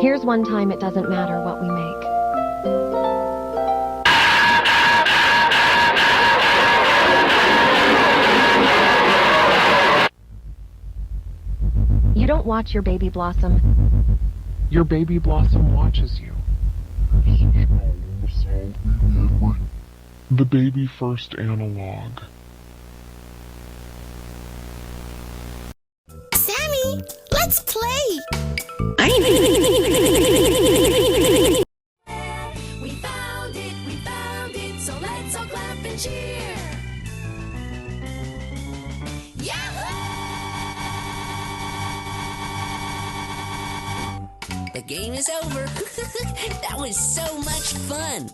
Here's one time it doesn't matter what we make. You don't watch your baby blossom. Your baby blossom watches you. The baby first analog. Sammy, let's play! We found it, so let's all clap and cheer! Yahoo! The game is over. That was so much fun.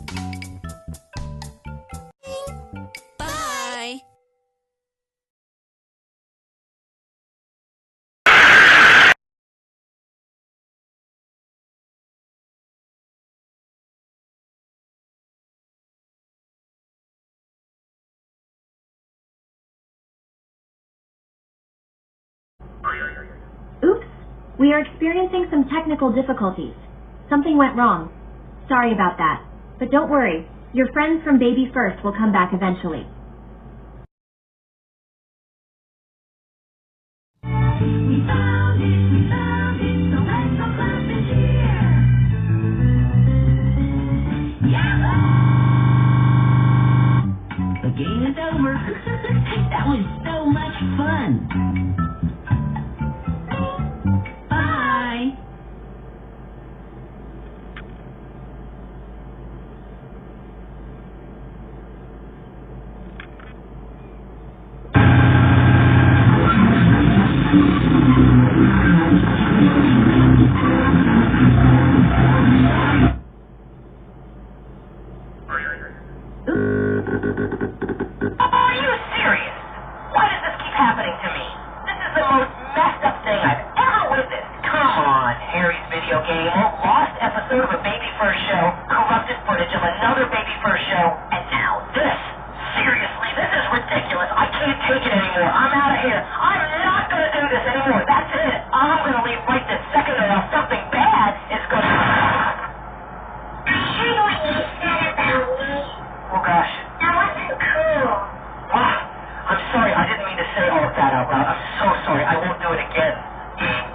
Bye. Oops, we are experiencing some technical difficulties. Something went wrong. Sorry about that. But don't worry, your friends from Baby First will come back eventually. We found it, so let's all clap and cheer! Yahoo! The game is over. That was so much fun. Bye. Are you serious? Why does this keep happening to me? This is the most messed up thing I've ever witnessed. Come on, Harry's video game, lost episode of a Baby First show, corrupted footage of another Baby First show, and now this. Seriously, this is ridiculous. I can't take it anymore. I'm out of here. I'm not going to do this anymore. That's it. I'm going to leave right this second or else something bad is going to... I heard what you said about me. Oh, gosh. That wasn't cool. Wow. I'm sorry. I didn't mean to say all of that out loud. I'm so sorry. I won't do it again.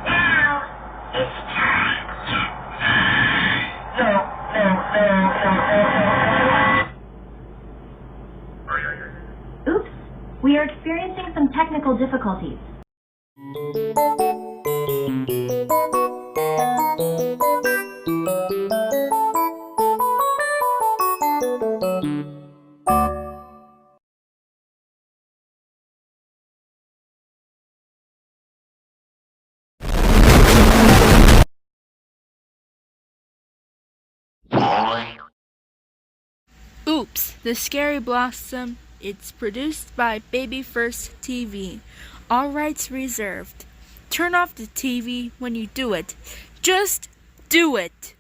Now, it's time. No. Oops, we are experiencing some technical difficulties. Oops, the Scary Blossom. It's produced by Baby First TV. All rights reserved. Turn off the TV when you do it. Just do it.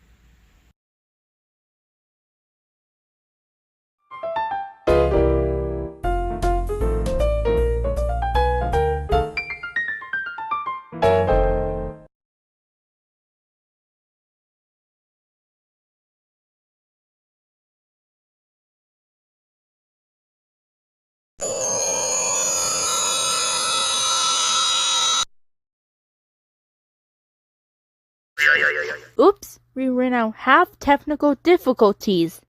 Oops, we now have technical difficulties.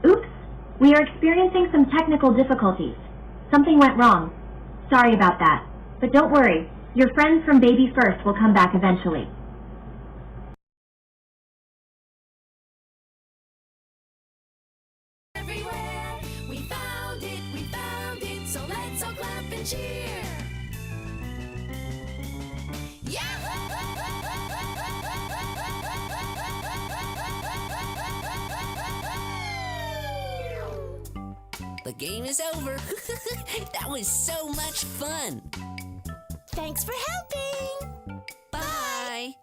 Oops, we are experiencing some technical difficulties. Something went wrong. Sorry about that. But don't worry, your friends from Baby First will come back eventually. Everywhere, we found it, so let's all clap and cheer. game is over. That was so much fun. Thanks for helping. Bye.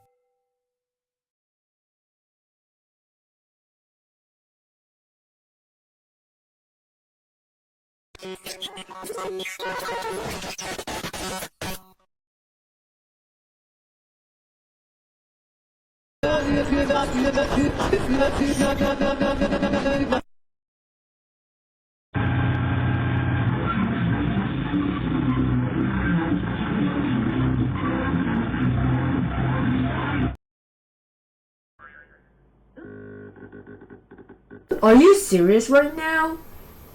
Are you serious right now?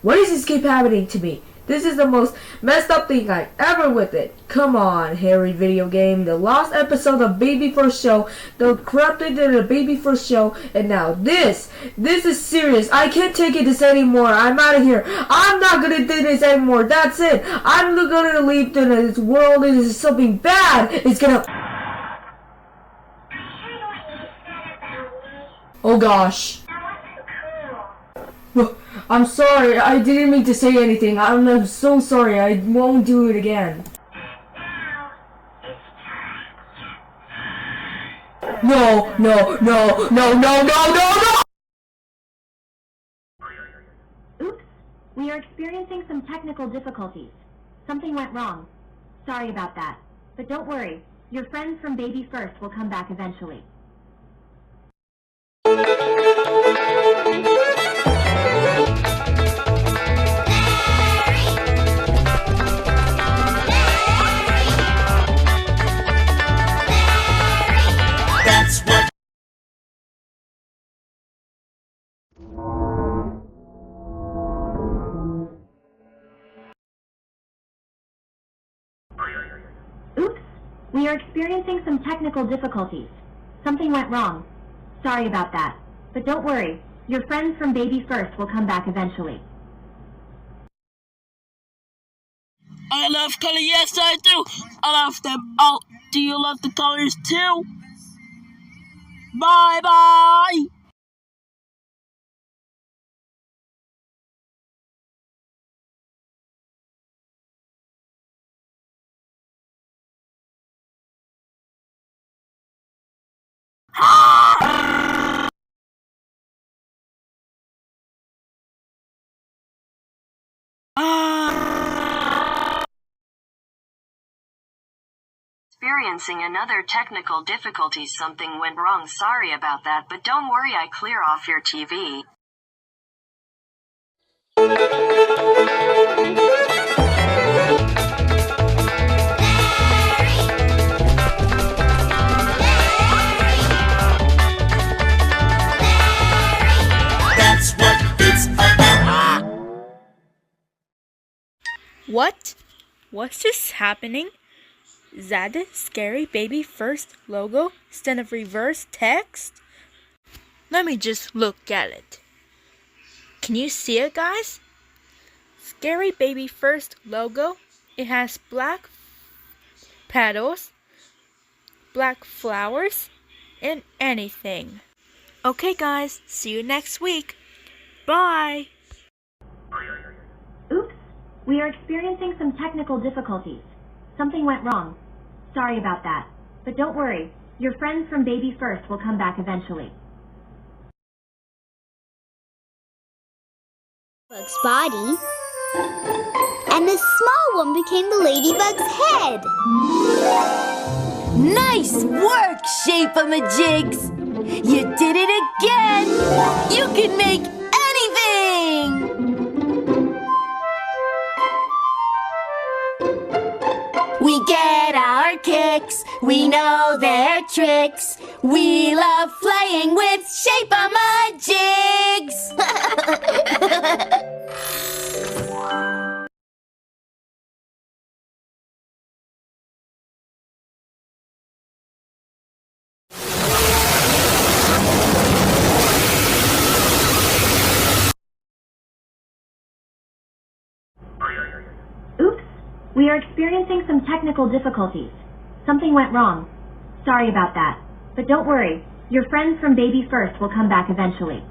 Why does this keep happening to me? This is the most messed up thing I've ever with it. Come on, Harry video game. The last episode of Baby First Show, the corrupted in the Baby First Show, and now this. This is serious. I can't take it this anymore. I'm out of here. I'm not gonna do this anymore. That's it. I'm gonna leave this world. This is something bad. It's gonna... Oh gosh. I'm sorry, I didn't mean to say anything. I'm so sorry, I won't do it again. No. Oops, we are experiencing some technical difficulties. Something went wrong. Sorry about that. But don't worry, your friends from Baby First will come back eventually. That's what. Oops, we are experiencing some technical difficulties. Something went wrong. Sorry about that. But don't worry, your friends from Baby First will come back eventually. I love color, yes I do. I love them all. Do you love the colors too? Bye bye. Experiencing another technical difficulty. Something went wrong. Sorry about that, but don't worry, I clear off your TV. That's what it's about. What? What's just happening? Is that the Scary Baby First logo instead of reverse text? Let me just look at it. Can you see it, guys? Scary Baby First logo. It has black petals, black flowers, and anything. Okay, guys. See you next week. Bye. Oops, we are experiencing some technical difficulties. Something went wrong. Sorry about that. But don't worry, your friends from Baby First will come back eventually. Bug's body, and the small one became the ladybug's head. Nice work, Shape-a-ma-jigs! You did it again! You can make anything! We get our kicks, we know their tricks. We love playing with Shape-a-ma-jigs! Oops, we are experiencing some technical difficulties. Something went wrong. Sorry about that. But don't worry, your friends from Baby First will come back eventually.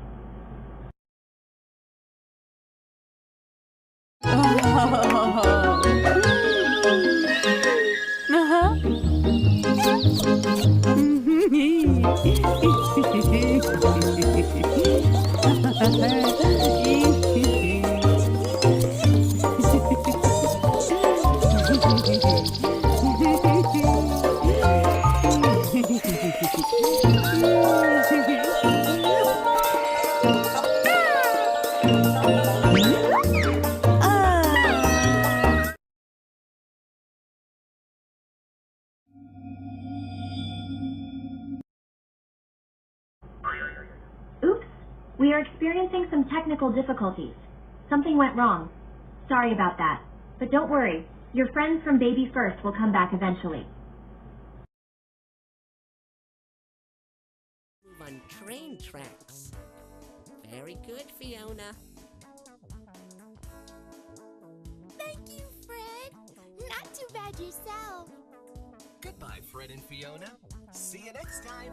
Oops, we are experiencing some technical difficulties. Something went wrong. Sorry about that. But don't worry, your friends from Baby First will come back eventually. Move on train tracks. Very good, Fiona. Thank you, Fred. Not too bad yourself. Goodbye, Fred and Fiona. See you next time.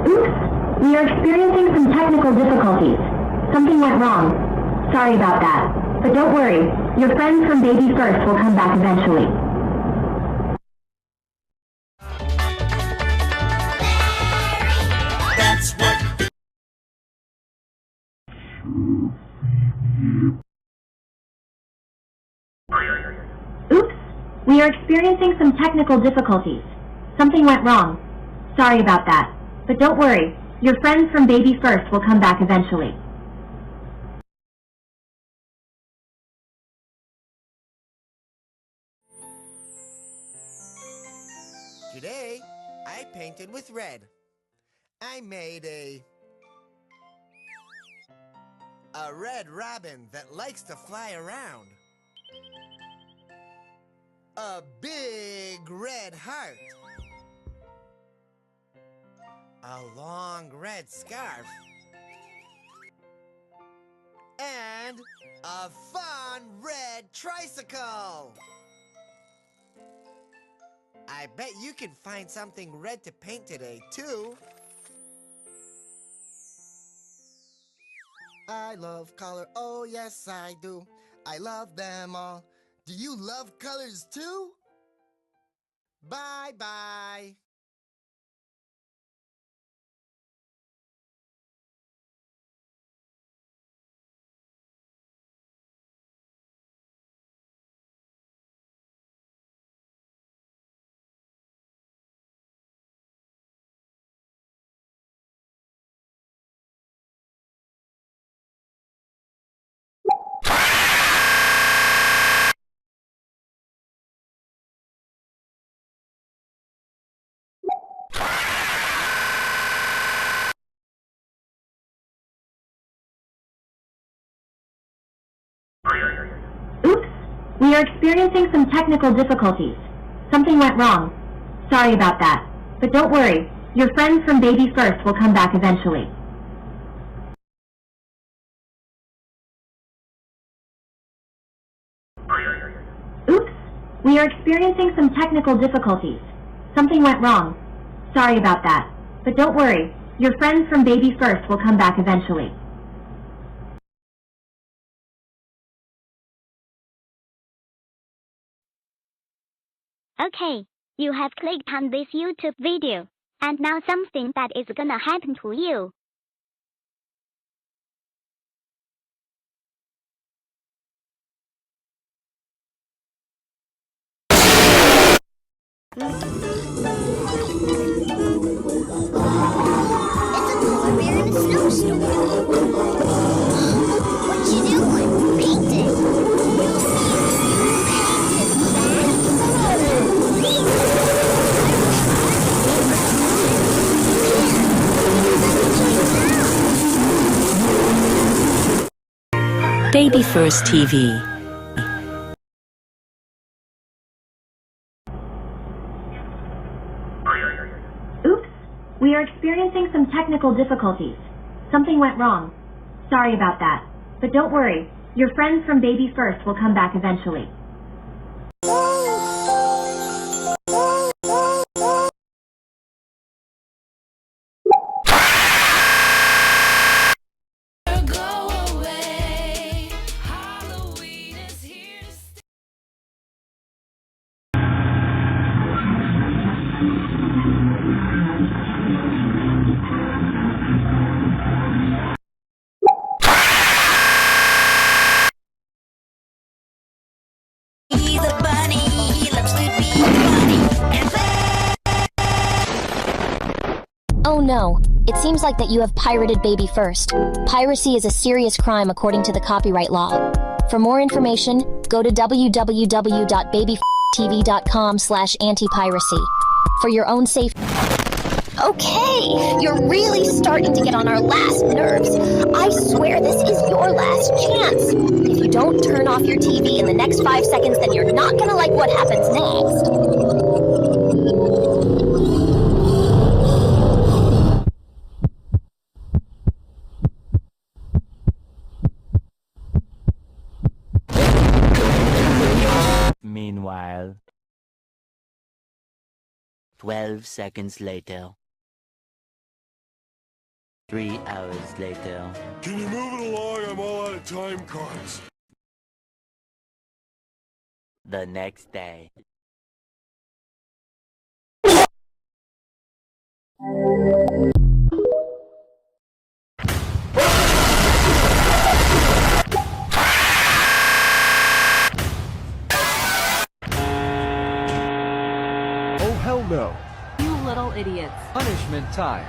Oops, we are experiencing some technical difficulties. Something went wrong. Sorry about that. But don't worry, your friends from Baby First will come back eventually. That's what. Oops, we are experiencing some technical difficulties. Something went wrong. Sorry about that. But don't worry, your friends from Baby First will come back eventually. Today, I painted with red. I made a red robin that likes to fly around. A big red heart. A long red scarf. And a fun red tricycle. I bet you can find something red to paint today, too. I love color, oh yes I do. I love them all. Do you love colors too? Bye-bye. Oops, we are experiencing some technical difficulties. Something went wrong. Sorry about that. But don't worry, your friends from Baby First will come back eventually. Oops, we are experiencing some technical difficulties. Something went wrong. Sorry about that. But don't worry, your friends from Baby First will come back eventually. Okay, you have clicked on this YouTube video, and now something bad is gonna happen to you. Baby First TV. Oops, we are experiencing some technical difficulties. Something went wrong. Sorry about that. But don't worry, your friends from Baby First will come back eventually. He's a bunny, he loves to be funny and play. Oh no, it seems like that you have pirated Baby First. Piracy is a serious crime according to the copyright law. For more information, go to www.babytv.com/anti-piracy. For your own safety. Okay, you're really starting to get on our last nerves. I swear this is your last chance. If you don't turn off your TV in the next 5 seconds, then you're not gonna like what happens next. Meanwhile, 12 seconds later. 3 hours later. Can you move it along? I'm all out of time cards. The next day. Oh hell no. You little idiots. Punishment time.